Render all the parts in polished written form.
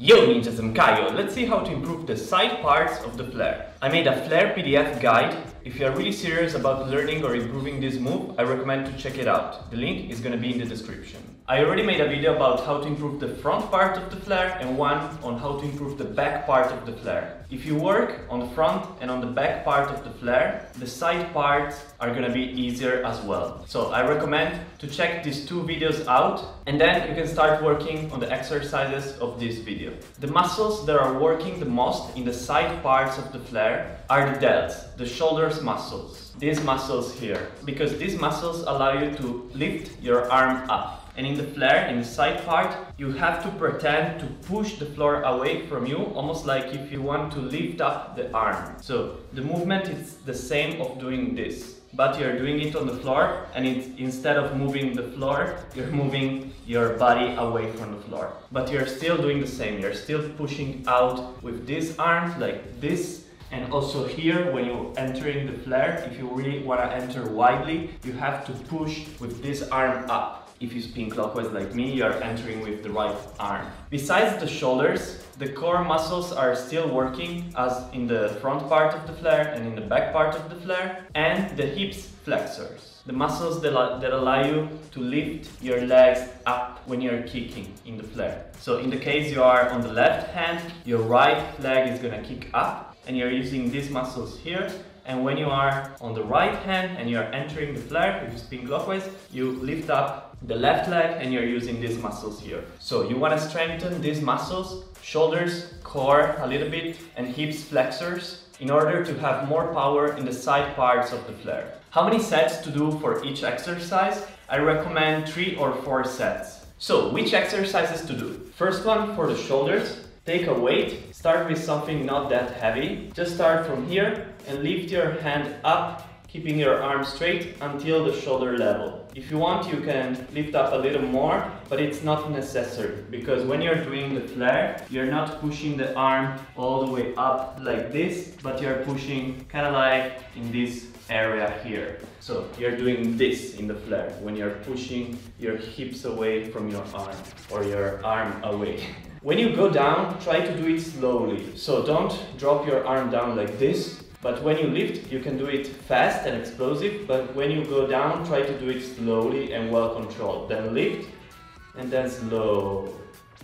Yo ninjas, I'm Kaio. Let's see how to improve the side parts of the flare. I made a flare PDF guide. If you are really serious about learning or improving this move, I recommend to check it out. The link is gonna be in the description. I already made a video about how to improve the front part of the flare and one on how to improve the back part of the flare. If you work on the front and on the back part of the flare, the side parts are gonna be easier as well. So I recommend to check these two videos out and then you can start working on the exercises of this video. The muscles that are working the most in the side parts of the flare are the delts, the shoulders muscles. These muscles here, because these muscles allow you to lift your arm up. And in the flare, in the side part, you have to pretend to push the floor away from you, almost like if you want to lift up the arm. So the movement is the same of doing this, but you're doing it on the floor, and instead of moving the floor, you're moving your body away from the floor. But you're still doing the same, you're still pushing out with this arm, like this. And also here, when you're entering the flare, if you really want to enter widely, you have to push with this arm up. If you spin clockwise like me, you're entering with the right arm. Besides the shoulders, the core muscles are still working as in the front part of the flare and in the back part of the flare, and the hips flexors. The muscles that allow you to lift your legs up when you're kicking in the flare. So in the case you are on the left hand, your right leg is gonna kick up and you're using these muscles here. And when you are on the right hand and you're entering the flare, if you spin clockwise, you lift up the left leg and you're using these muscles here. So you want to strengthen these muscles, shoulders, core a little bit, and hips flexors, in order to have more power in the side parts of the flare. How many sets to do for each exercise? I recommend 3 or 4 sets. So which exercises to do? First one for the shoulders. Take a weight, start with something not that heavy. Just start from here and lift your hand up, keeping your arm straight until the shoulder level. If you want, you can lift up a little more, but it's not necessary, because when you're doing the flare, you're not pushing the arm all the way up like this, but you're pushing kind of like in this area here. So you're doing this in the flare, when you're pushing your hips away from your arm, or your arm away. When you go down, try to do it slowly. So don't drop your arm down like this, but when you lift, you can do it fast and explosive, but when you go down, try to do it slowly and well controlled. Then lift, and then slow.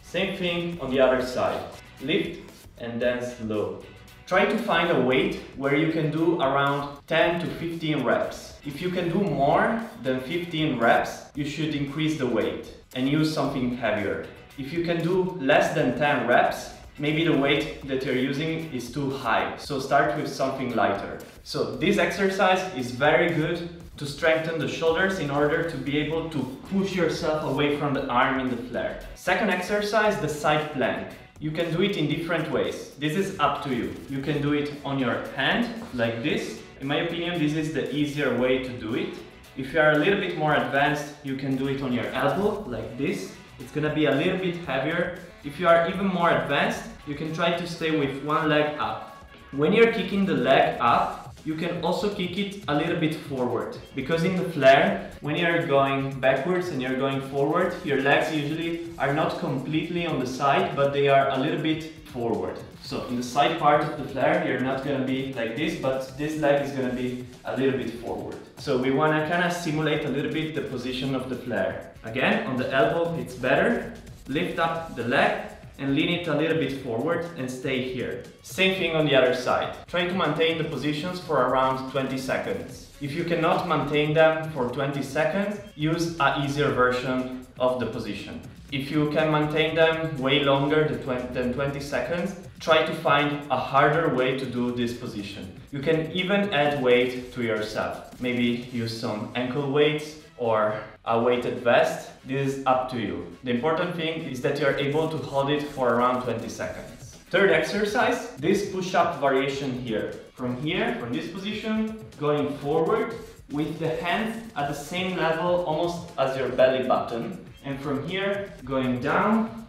Same thing on the other side. Lift, and then slow. Try to find a weight where you can do around 10 to 15 reps. If you can do more than 15 reps, you should increase the weight and use something heavier. If you can do less than 10 reps, maybe the weight that you're using is too high, so start with something lighter. So this exercise is very good to strengthen the shoulders in order to be able to push yourself away from the arm in the flare. Second exercise, the side plank. You can do it in different ways. This is up to you. You can do it on your hand, like this. In my opinion, this is the easier way to do it. If you are a little bit more advanced, you can do it on your elbow, like this. It's gonna be a little bit heavier. If you are even more advanced, you can try to stay with one leg up. When you're kicking the leg up, you can also kick it a little bit forward. Because in the flare, when you're going backwards and you're going forward, your legs usually are not completely on the side, but they are a little bit forward. So in the side part of the flare, you're not gonna be like this, but this leg is gonna be a little bit forward. So we wanna kinda simulate a little bit the position of the flare. Again, on the elbow, it's better. Lift up the leg and lean it a little bit forward and stay here. Same thing on the other side. Try to maintain the positions for around 20 seconds. If you cannot maintain them for 20 seconds, use an easier version of the position. If you can maintain them way longer than 20 seconds, try to find a harder way to do this position. You can even add weight to yourself. Maybe use some ankle weights or a weighted vest. This is up to you. The important thing is that you're able to hold it for around 20 seconds. Third exercise, this push-up variation here. From this position, going forward with the hands at the same level almost as your belly button. And from here, going down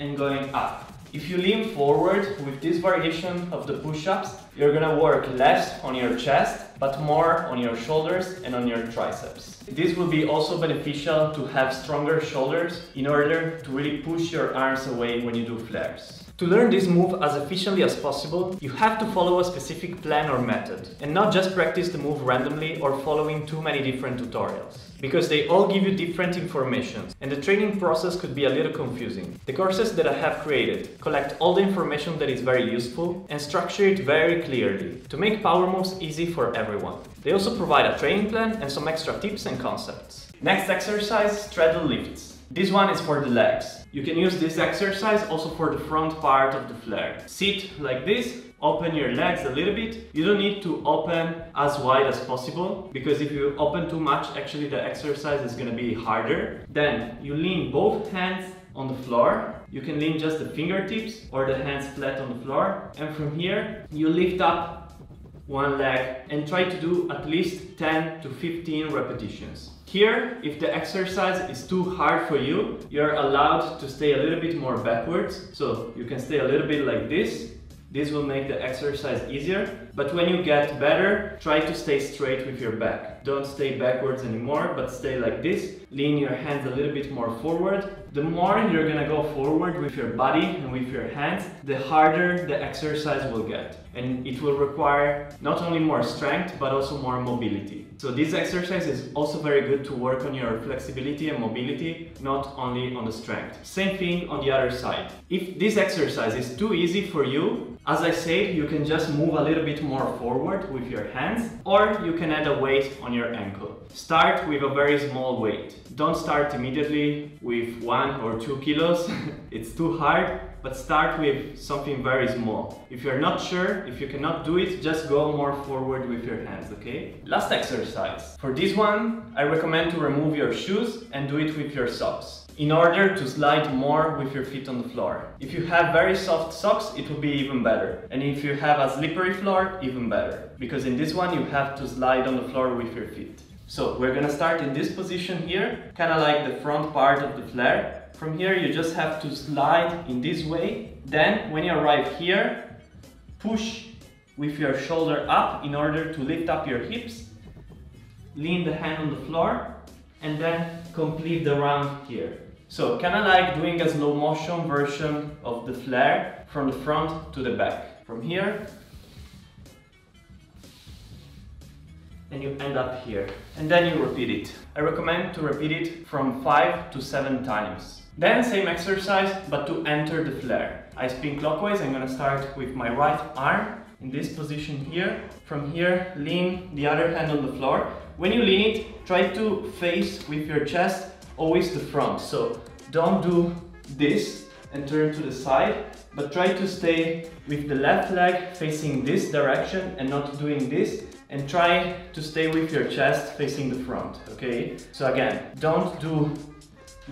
and going up. If you lean forward with this variation of the push-ups, you're gonna work less on your chest, but more on your shoulders and on your triceps. This will be also beneficial to have stronger shoulders in order to really push your arms away when you do flares. To learn this move as efficiently as possible, you have to follow a specific plan or method, and not just practice the move randomly or following too many different tutorials, because they all give you different information, and the training process could be a little confusing. The courses that I have created collect all the information that is very useful and structure it very clearly to make power moves easy for everyone. They also provide a training plan and some extra tips and concepts. Next exercise, straddle lifts. This one is for the legs. You can use this exercise also for the front part of the flare. Sit like this, open your legs a little bit. You don't need to open as wide as possible, because if you open too much, actually the exercise is going to be harder. Then you lean both hands on the floor. You can lean just the fingertips or the hands flat on the floor. And from here, you lift up one leg and try to do at least 10 to 15 repetitions. Here, if the exercise is too hard for you, you're allowed to stay a little bit more backwards. So you can stay a little bit like this. This will make the exercise easier. But when you get better, try to stay straight with your back. Don't stay backwards anymore, but stay like this. Lean your hands a little bit more forward. The more you're gonna go forward with your body and with your hands, the harder the exercise will get. And it will require not only more strength, but also more mobility. So this exercise is also very good to work on your flexibility and mobility, not only on the strength. Same thing on the other side. If this exercise is too easy for you, as I said, you can just move a little bit more forward with your hands, or you can add a weight on your ankle. Start with a very small weight. Don't start immediately with 1 or 2 kilos. It's too hard. But start with something very small. If you're not sure, if you cannot do it, just go more forward with your hands, okay? Last exercise. For this one, I recommend to remove your shoes and do it with your socks, in order to slide more with your feet on the floor. If you have very soft socks, it will be even better. And if you have a slippery floor, even better. Because in this one, you have to slide on the floor with your feet. So we're gonna start in this position here, kind of like the front part of the flare. From here, you just have to slide in this way. Then, when you arrive here, push with your shoulder up in order to lift up your hips. Lean the hand on the floor, and then complete the round here. So, kind of like doing a slow motion version of the flare from the front to the back. From here, and you end up here. And then you repeat it. I recommend to repeat it from 5 to 7 times. Then same exercise, but to enter the flare. I spin clockwise. I'm gonna start with my right arm in this position here. From here, lean the other hand on the floor. When you lean it, try to face with your chest always the front. So don't do this and turn to the side, but try to stay with the left leg facing this direction and not doing this. And try to stay with your chest facing the front, okay? So again, don't do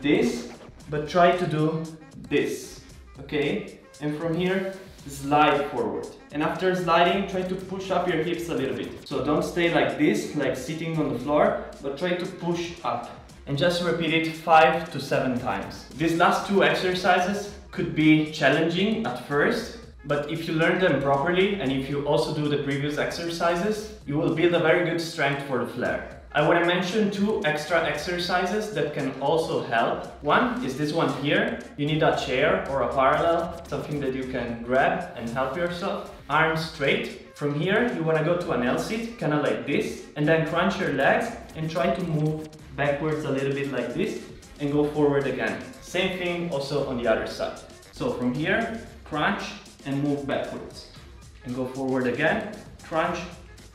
this, but try to do this, okay? And from here, slide forward. And after sliding, try to push up your hips a little bit. So don't stay like this, like sitting on the floor, but try to push up. And just repeat it 5 to 7 times. These last 2 exercises could be challenging at first, but if you learn them properly and if you also do the previous exercises, you will build a very good strength for the flare. I want to mention 2 extra exercises that can also help. One is this one here. You need a chair or a parallel, something that you can grab and help yourself. Arms straight. From here, you want to go to an L sit, kind of like this, and then crunch your legs and try to move backwards a little bit like this and go forward again. Same thing also on the other side. So from here, crunch and move backwards. And go forward again, crunch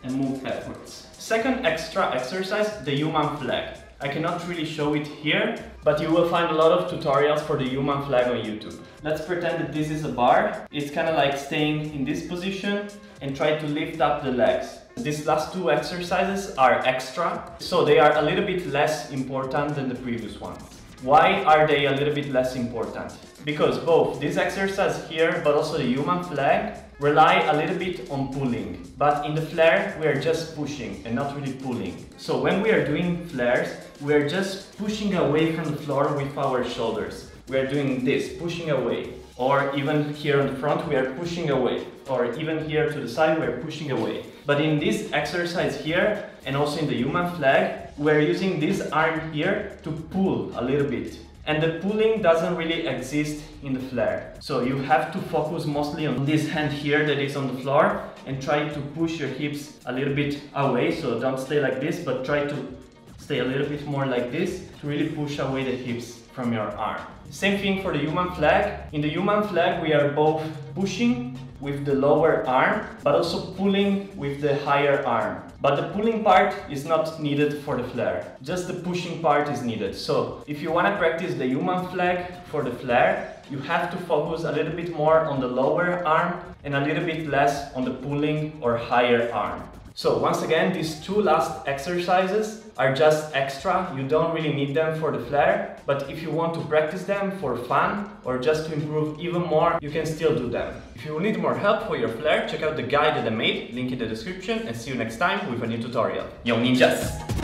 and move backwards. Second extra exercise, the human flag. I cannot really show it here, but you will find a lot of tutorials for the human flag on YouTube. Let's pretend that this is a bar. It's kind of like staying in this position and try to lift up the legs. These last 2 exercises are extra, so they are a little bit less important than the previous ones. Why are they a little bit less important? Because both this exercise here, but also the human flag, rely a little bit on pulling. But in the flare, we are just pushing and not really pulling. So when we are doing flares, we are just pushing away from the floor with our shoulders. We are doing this, pushing away. Or even here on the front, we are pushing away. Or even here to the side, we are pushing away. But in this exercise here, and also in the human flag, we're using this arm here to pull a little bit. And the pulling doesn't really exist in the flare. So you have to focus mostly on this hand here that is on the floor and try to push your hips a little bit away. So don't stay like this, but try to stay a little bit more like this to really push away the hips from your arm. Same thing for the human flag. In the human flag, we are both pushing with the lower arm, but also pulling with the higher arm. But the pulling part is not needed for the flare. Just the pushing part is needed. So if you want to practice the human flag for the flare, you have to focus a little bit more on the lower arm and a little bit less on the pulling or higher arm. So once again, these two last exercises are just extra. You don't really need them for the flare, but if you want to practice them for fun or just to improve even more, you can still do them. If you need more help for your flare, check out the guide that I made, link in the description, and see you next time with a new tutorial. Yo ninjas!